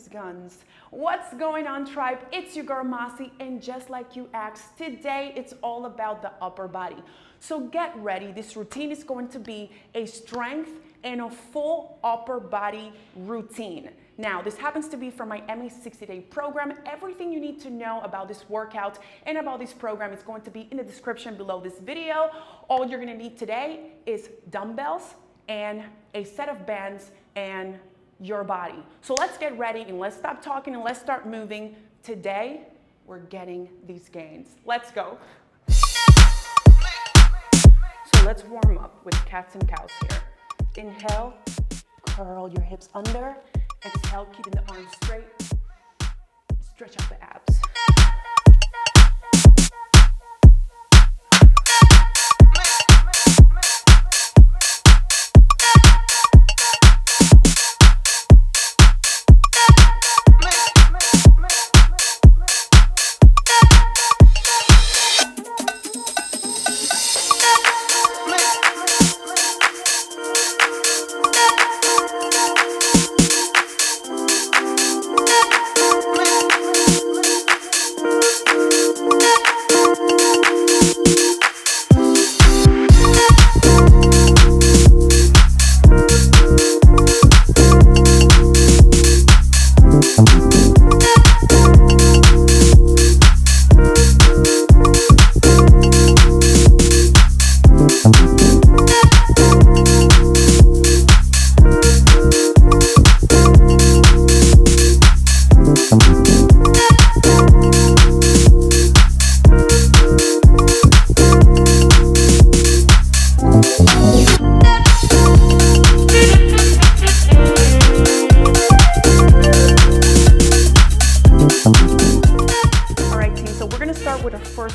guns. What's going on, tribe? It's your girl Massy, and just like you asked, today it's all about the upper body. So get ready. This routine is going to be a strength and a full upper body routine. Now, this happens to be from my MA 60-day program. Everything you need to know about this workout and about this program is going to be in the description below this video. All you're gonna need today is dumbbells and a set of bands and your body. So let's get ready and let's stop talking and let's start moving. Today, we're getting these gains. Let's go. So let's warm up with cats and cows here. Inhale, curl your hips under. Exhale, keeping the arms straight. Stretch out the abs.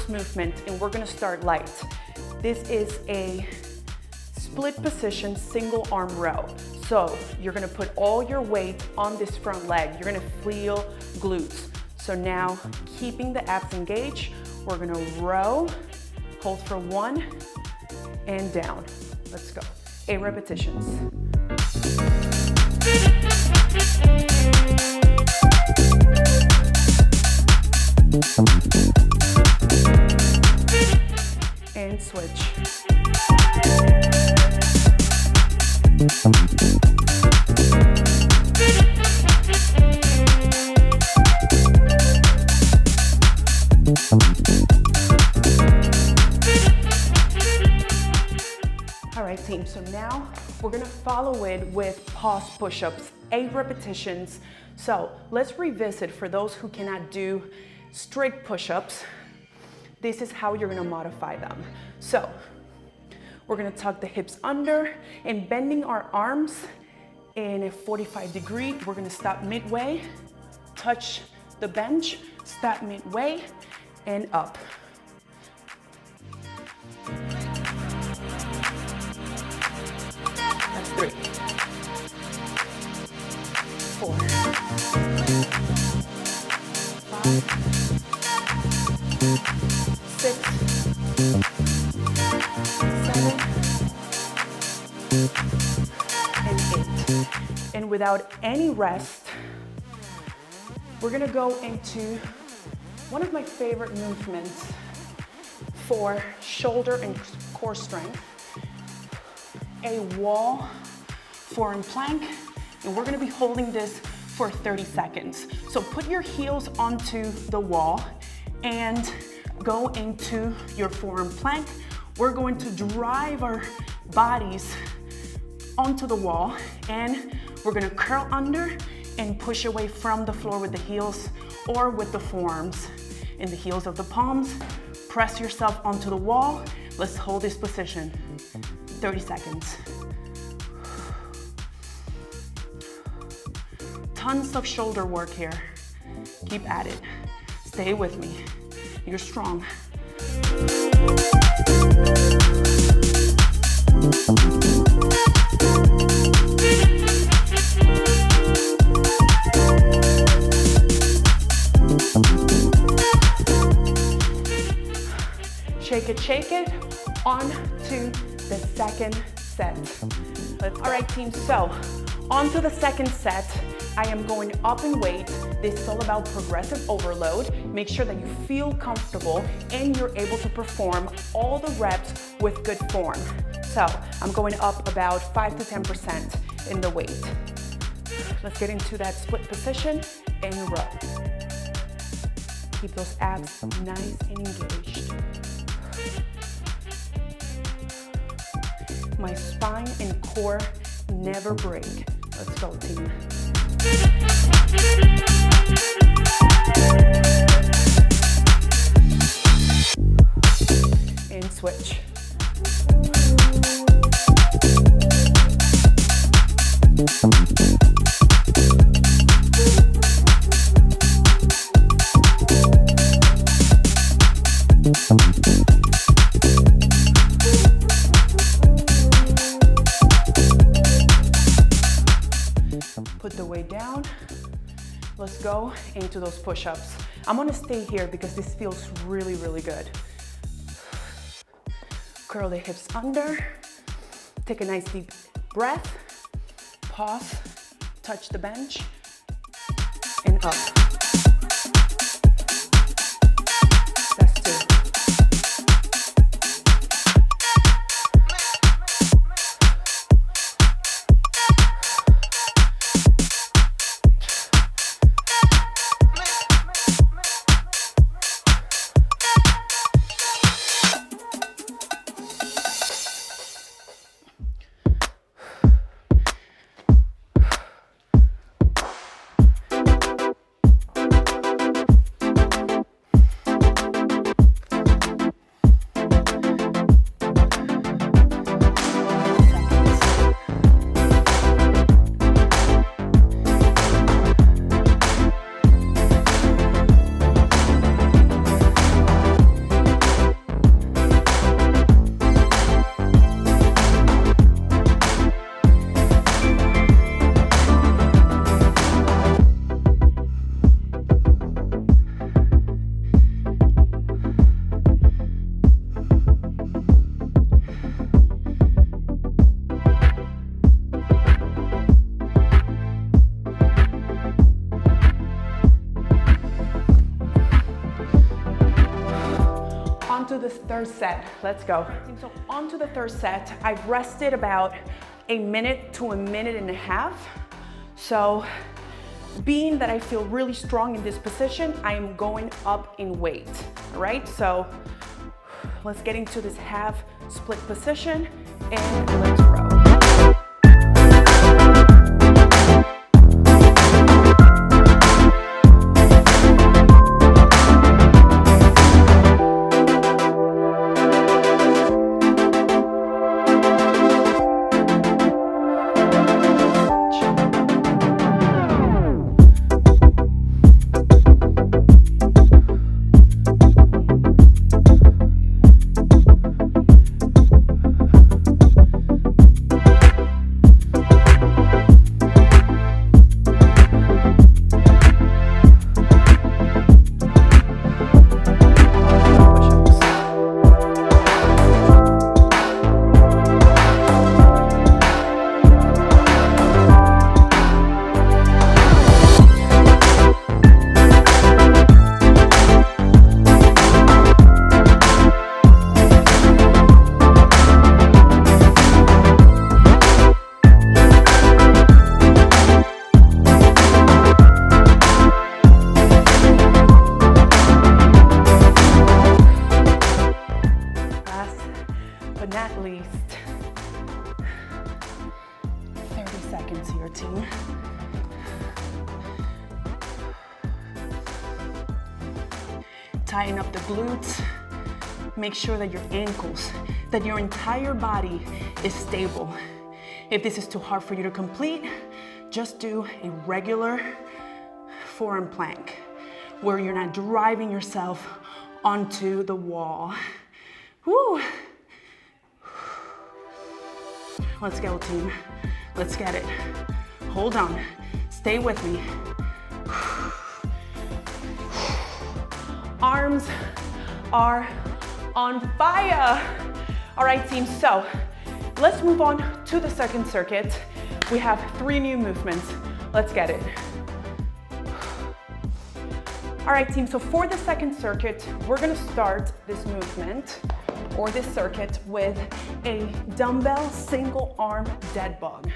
Movement, and we're going to start light. This is a split position single arm row. So you're going to put all your weight on this front leg. You're going to feel glutes. So now, keeping the abs engaged, we're going to row, hold for 1 and down. Let's go. 8 repetitions. And switch. All right, team, so now we're gonna follow it with pause push-ups, 8 repetitions. So let's revisit for those who cannot do strict push-ups. This is how you're gonna modify them. So we're gonna tuck the hips under and bending our arms in a 45 degree. We're gonna stop midway, touch the bench, stop midway, and up. That's 3, 4, 5, 6, 7, and 8. And without any rest, we're gonna go into one of my favorite movements for shoulder and core strength, a wall forearm plank, and we're gonna be holding this for 30 seconds. So put your heels onto the wall and go into your forearm plank. We're going to drive our bodies onto the wall and we're gonna curl under and push away from the floor with the heels or with the forearms in the heels of the palms. Press yourself onto the wall. Let's hold this position. 30 seconds. Tons of shoulder work here. Keep at it. Stay with me. You're strong. Shake it, on to the second set. All right, team, so on to the second set. I am going up in weight. This is all about progressive overload. Make sure that you feel comfortable and you're able to perform all the reps with good form. So I'm going up about 5 to 10% in the weight. Let's get into that split position and row. Keep those abs nice and engaged. My spine and core never break. Let's go, team. And switch. Put the weight down. Let's go into those push-ups. I'm gonna stay here because this feels really, really good. Curl the hips under. Take a nice deep breath. Pause, touch the bench, and up. That's 2. This third set, let's go. So on to the third set. I've rested about a minute to a minute and a half. So being that I feel really strong in this position, I am going up in weight, all right? So let's get into this half split position and let's row. Tighten up the glutes. Make sure that your ankles, that your entire body is stable. If this is too hard for you to complete, just do a regular forearm plank where you're not driving yourself onto the wall. Woo! Let's go, team. Let's get it. Hold on. Stay with me. Arms are on fire. All right, team, so let's move on to the second circuit. We have 3 new movements. Let's get it. All right, team, so for the second circuit, we're gonna start this movement or this circuit with a dumbbell single arm dead bug.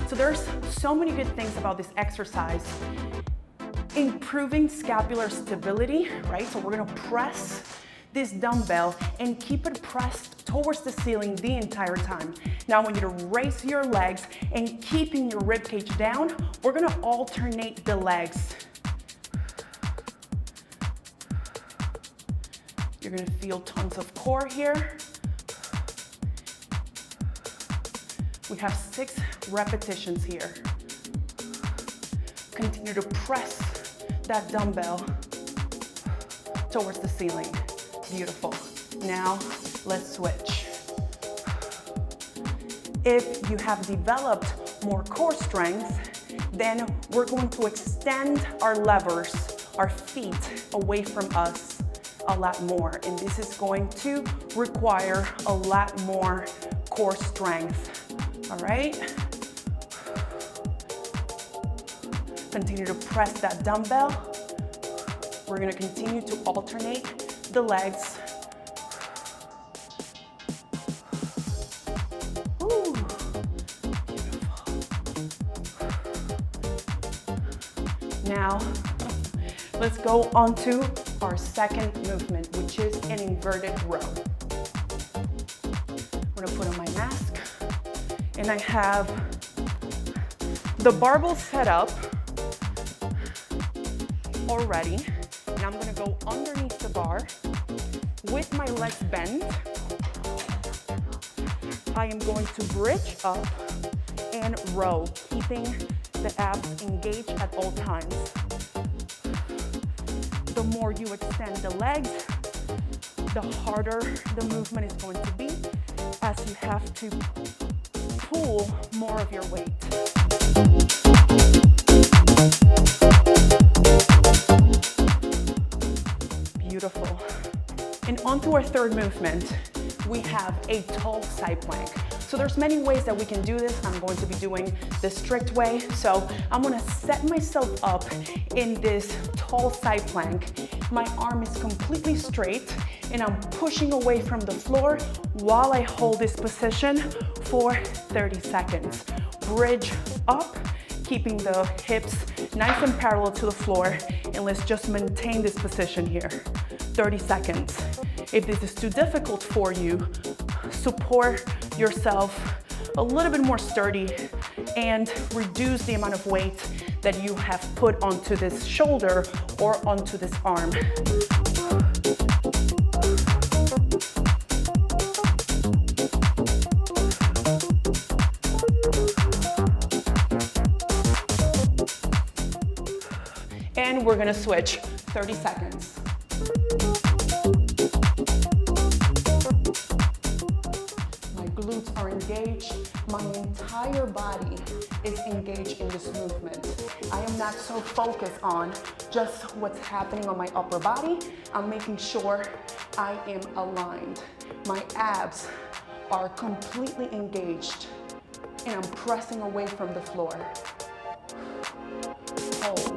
So there's so many good things about this exercise. Improving scapular stability, right? So we're gonna press this dumbbell and keep it pressed towards the ceiling the entire time. Now I want you to raise your legs and keeping your rib cage down, we're gonna alternate the legs. You're gonna feel tons of core here. We have 6 repetitions here. Continue to press that dumbbell towards the ceiling. Beautiful. Now, let's switch. If you have developed more core strength, then we're going to extend our levers, our feet away from us a lot more. And this is going to require a lot more core strength. All right? Continue to press that dumbbell. We're gonna continue to alternate the legs. Ooh, beautiful. Now, let's go on to our second movement, which is an inverted row. I'm gonna put on my mask, and I have the barbell set up already, and I'm gonna go underneath the bar with my legs bent. I am going to bridge up and row, keeping the abs engaged at all times. The more you extend the legs, the harder the movement is going to be, as you have to pull more of your weight. Beautiful. And on to our third movement, we have a tall side plank. So there's many ways that we can do this. I'm going to be doing the strict way. So I'm gonna set myself up in this tall side plank. My arm is completely straight and I'm pushing away from the floor while I hold this position for 30 seconds. Bridge up, keeping the hips nice and parallel to the floor, and let's just maintain this position here. 30 seconds. If this is too difficult for you, support yourself a little bit more sturdy and reduce the amount of weight that you have put onto this shoulder or onto this arm. And we're gonna switch 30 seconds. My glutes are engaged. My entire body is engaged in this movement. I am not so focused on just what's happening on my upper body. I'm making sure I am aligned. My abs are completely engaged and I'm pressing away from the floor. Hold.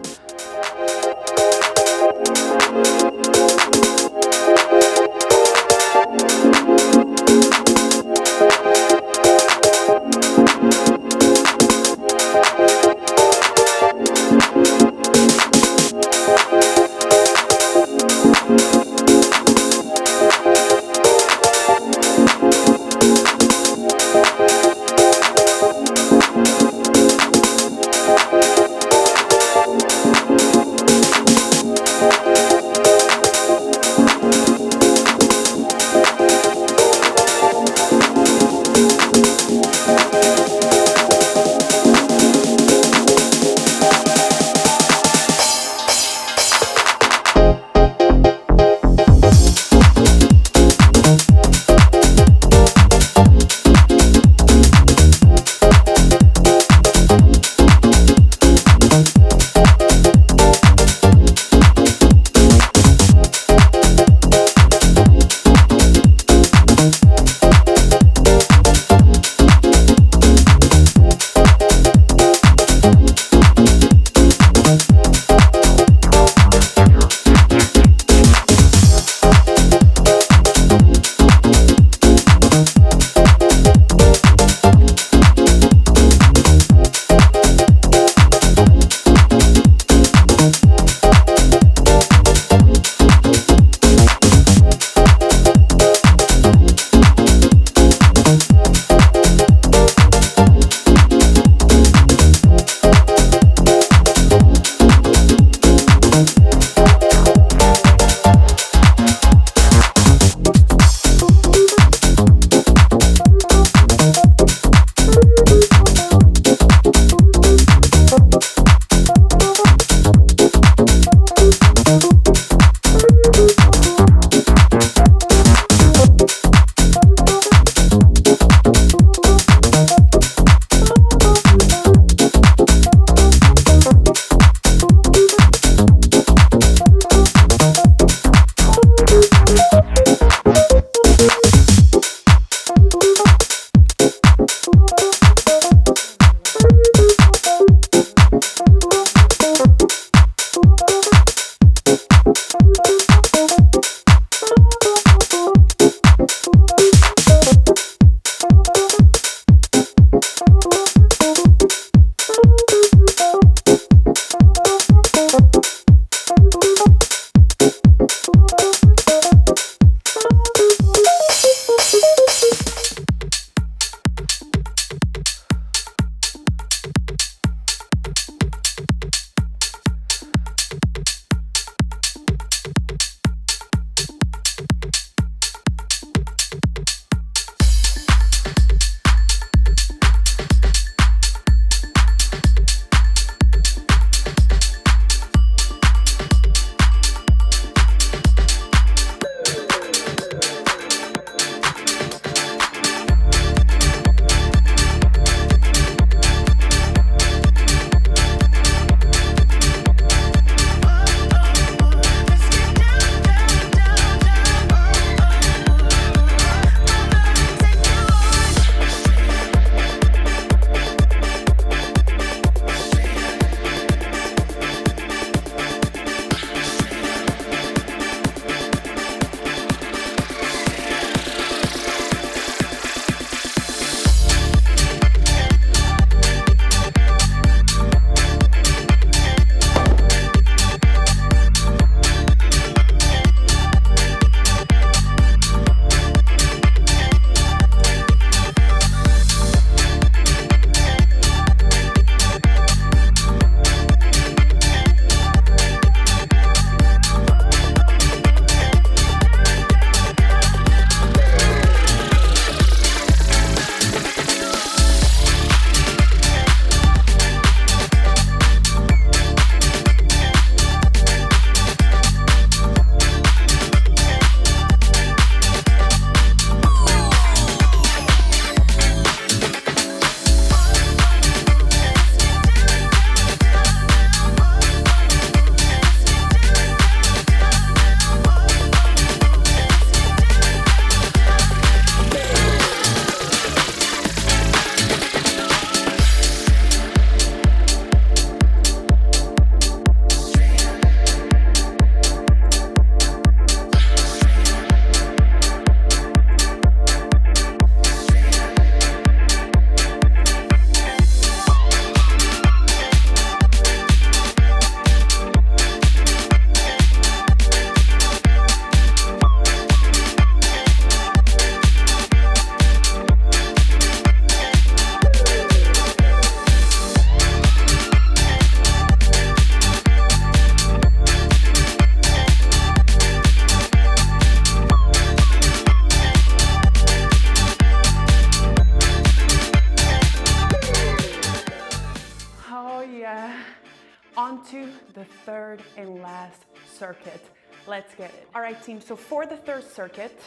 On to the third and last circuit. Let's get it. All right, team, so for the third circuit,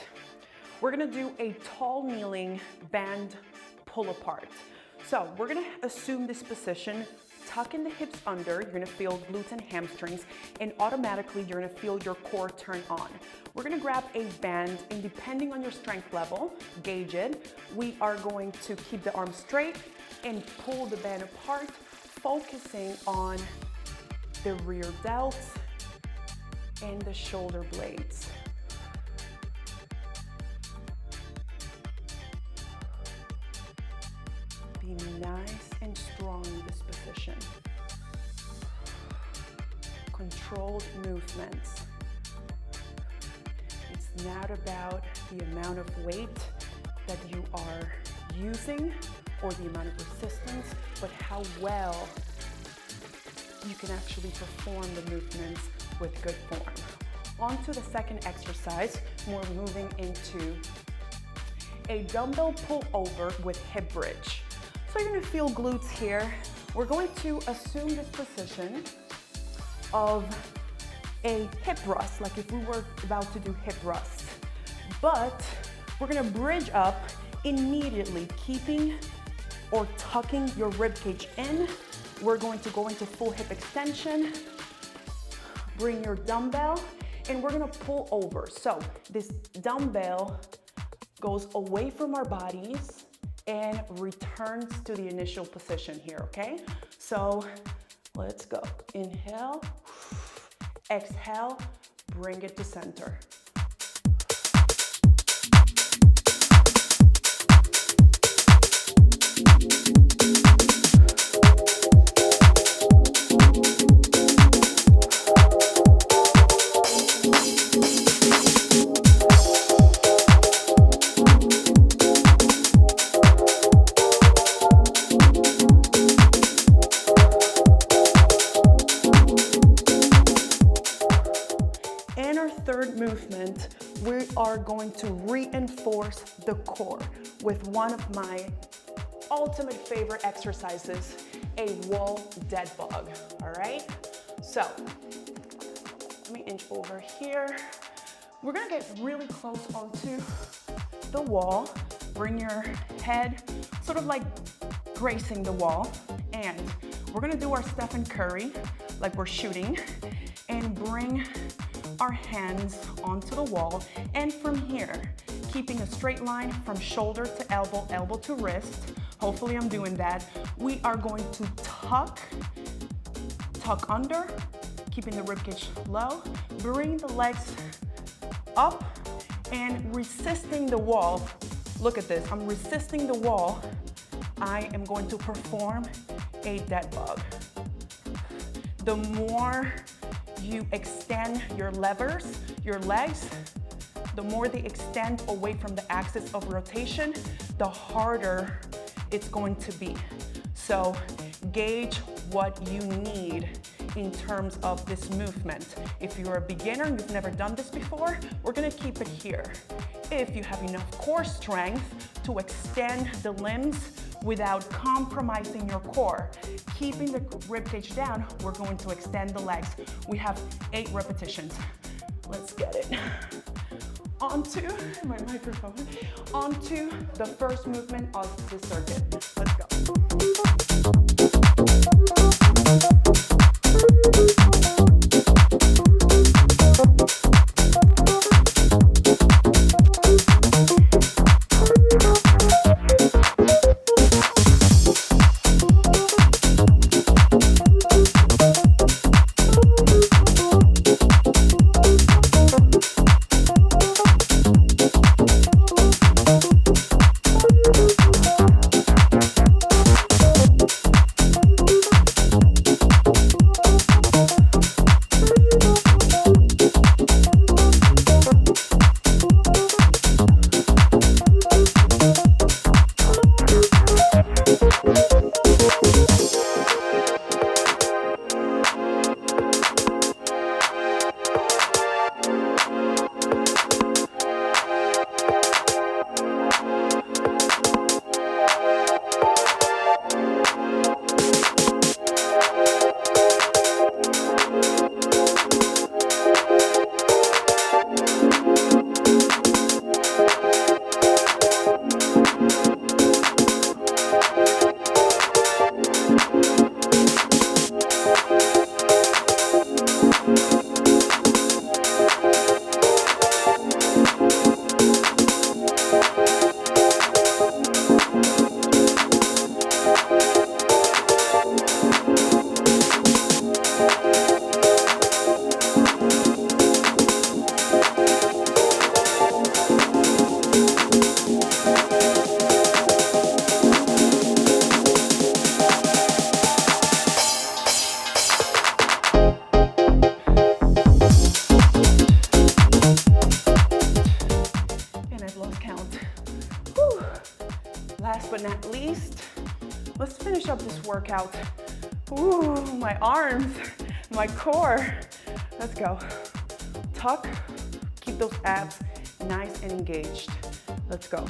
we're gonna do a tall kneeling band pull apart. So we're gonna assume this position, tuck in the hips under, you're gonna feel glutes and hamstrings, and automatically you're gonna feel your core turn on. We're gonna grab a band, and depending on your strength level, gauge it. We are going to keep the arms straight and pull the band apart, focusing on the rear delts and the shoulder blades. Be nice and strong in this position. Controlled movements. It's not about the amount of weight that you are using or the amount of resistance, but how well you can actually perform the movements with good form. On to the second exercise, we're moving into a dumbbell pull over with hip bridge. So you're gonna feel glutes here. We're going to assume this position of a hip thrust, like if we were about to do hip thrust. But we're gonna bridge up immediately, keeping or tucking your rib cage in. We're going to go into full hip extension. Bring your dumbbell, and we're gonna pull over. So this dumbbell goes away from our bodies and returns to the initial position here, okay? So let's go. Inhale, exhale, bring it to center. Third movement, we are going to reinforce the core with one of my ultimate favorite exercises, a wall dead bug, all right? So, let me inch over here. We're gonna get really close onto the wall. Bring your head sort of like gracing the wall, and we're gonna do our Stephen Curry, like we're shooting, and bring our hands onto the wall, and from here, keeping a straight line from shoulder to elbow, elbow to wrist. Hopefully I'm doing that. We are going to tuck under, keeping the ribcage low, bring the legs up and resisting the wall. Look at this, I'm resisting the wall. I am going to perform a dead bug. The more you extend your levers, your legs, the more they extend away from the axis of rotation, the harder it's going to be. So gauge what you need in terms of this movement. If you're a beginner and you've never done this before, we're gonna keep it here. If you have enough core strength to extend the limbs without compromising your core, keeping the ribcage down, we're going to extend the legs. We have 8 repetitions. Let's get it. Onto my microphone. Onto the first movement of the circuit. Let's go. let's finish up this workout. Ooh, my arms, my core. Let's go. Tuck, keep those abs nice and engaged. Let's go.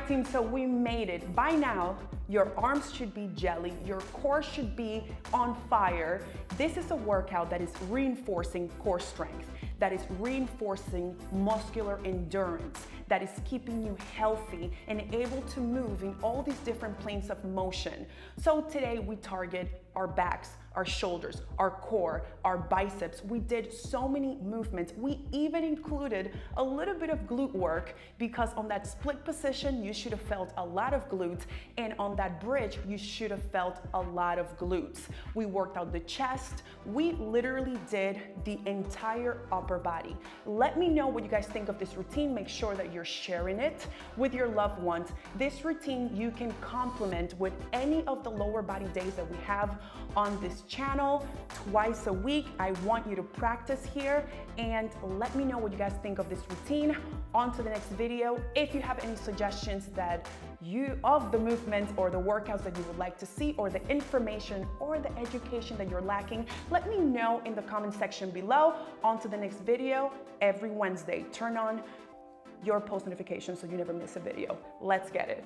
Team, so we made it. By now, your arms should be jelly, your core should be on fire. This is a workout that is reinforcing core strength, that is reinforcing muscular endurance, that is keeping you healthy and able to move in all these different planes of motion. So today we target our backs, our shoulders, our core, our biceps. We did so many movements. We even included a little bit of glute work because on that split position, you should have felt a lot of glutes, and on that bridge, you should have felt a lot of glutes. We worked out the chest. We literally did the entire upper body. Let me know what you guys think of this routine. Make sure that you're sharing it with your loved ones. This routine you can complement with any of the lower body days that we have on this channel twice a week. I want you to practice here and let me know what you guys think of this routine. On to the next video. If you have any suggestions of the movements or the workouts that you would like to see, or the information or the education that you're lacking, let me know in the comment section below. On to the next video every Wednesday. Turn on your post notifications so you never miss a video. Let's get it.